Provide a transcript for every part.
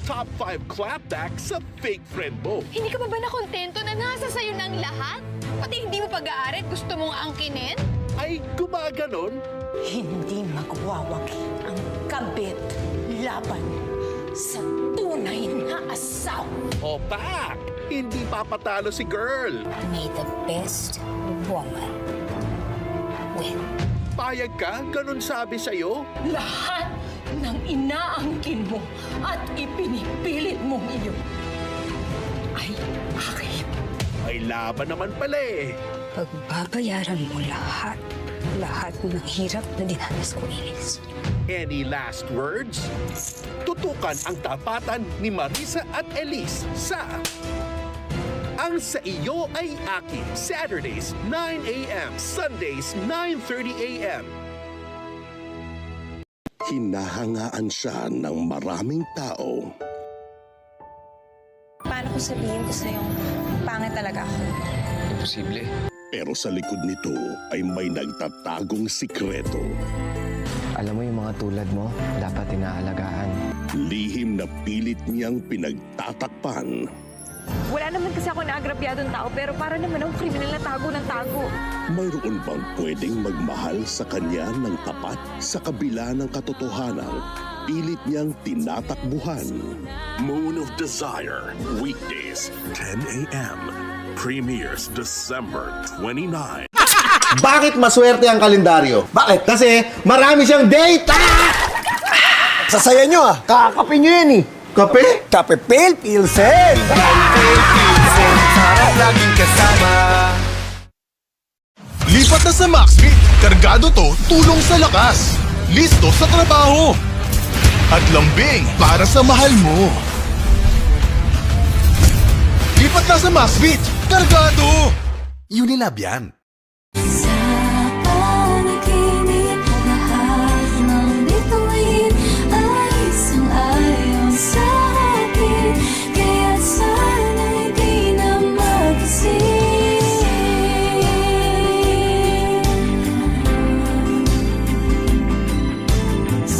top 5 clapback sa fake friend mo. Hindi ka ba nakontento na nasa sayo ng lahat? Pati hindi mo pag-aarit, gusto mong angkinin? Ay gumaganon? Hindi magwawagi ang kabit laban sa tunay na asawa. Opak! Hindi papatalo si girl. May the best woman win. Payag ka? Ganon sabi sa'yo? Lahat ng inaangkin mo at ipinipilit mong iyon ay akin. Ay laban naman pala eh. Pagbabayaran mo lahat. Lahat ng hirap na dinanas ko, Iris. Any last words? Tutukan ang tapatan ni Marisa at Elise sa Ang Sa Iyo Ay Akin, Saturdays 9 a.m., Sundays 9:30 a.m. Hinahangaan siya ng maraming tao. Paano ko sabihin ko sa'yo, pangit talaga ako? Imposible. Pero sa likod nito ay may nagtatagong sikreto. Alam mo yung mga tulad mo, dapat inaalagaan. Lihim na pilit niyang pinagtatakpan. Wala naman kasi ako naagrabyadong tao pero para naman akong kriminal na tago ng tago. Mayroon bang pwedeng magmahal sa kanya ng tapat sa kabila ng katotohanang pilit niyang tinatakbuhan? Moon of Desire, weekdays, 10 a.m. Premieres December 29. Bakit maswerte ang kalendaryo? Bakit? Kasi marami siyang date! Sasaya nyo ah! Kakapin nyo yan eh! Kape? Kape Pale Pilsen! Pale Pilsen, sarap laging kasama! Lipat na sa MaxFit. Kargado to, tulong sa lakas. Listo sa trabaho. At lambing para sa mahal mo. Lipat na sa MaxFit. Kargado! Unilab yan.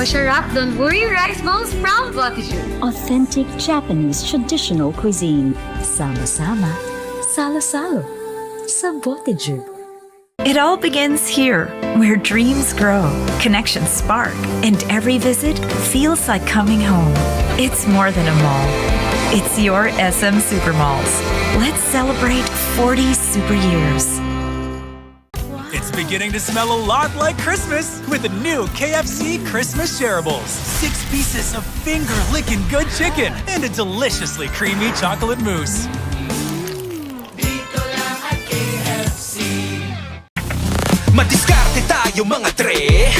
Masarap Don Worry rice balls from Bottiju. Authentic Japanese traditional cuisine. Sama-sama, salo-salo, sa Bottiju. It all begins here, where dreams grow, connections spark, and every visit feels like coming home. It's more than a mall. It's your SM Supermalls. Let's celebrate 40 super years. It's beginning to smell a lot like Christmas with the new KFC Christmas Shareables. 6 pieces of finger-licking good chicken and a deliciously creamy chocolate mousse. Dito lang at KFC. Madiskarte tayo mga tre,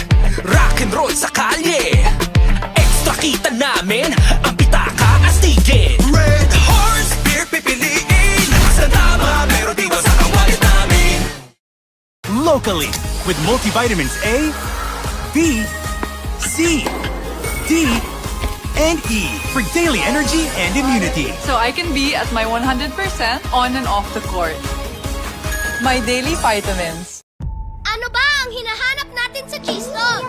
rock and roll sa kalye. Extra kita namin, ang pitaka astigin. Red Horse, beer pipiliin. Sa tama, pero di sa kawalit namin. Locally, with multivitamins A, B, C, D, and E for daily energy and immunity. So I can be at my 100% on and off the court. My daily vitamins. Ano ba ang hinahanap natin sa cheese dog?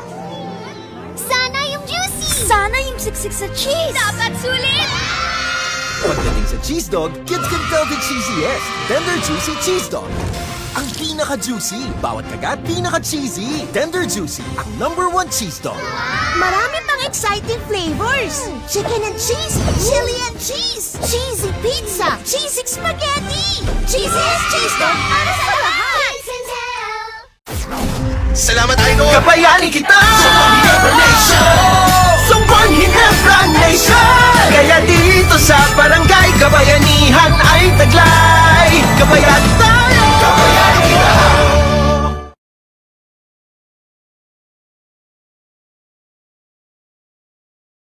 Sana yung juicy! Sana yung siksik sa cheese! Dapat sulit! Pagdating sa cheese dog, kids can tell the cheesiest. Tender Juicy Cheese Dog. Ang pinaka-juicy, bawat kagat pinaka-cheesy. Tender Juicy, ang #1 cheese dog. Marami pang exciting flavors! Chicken and cheese, chili and cheese, cheesy pizza, cheesy spaghetti! Cheesiest cheese dog para sa lahat! Salamat, Idol! Kabayani kita sa Ginebra Nation! Sumpang Ginebra Nation! Kaya dito sa barangay, kabayanihan ay taglay. Kabayan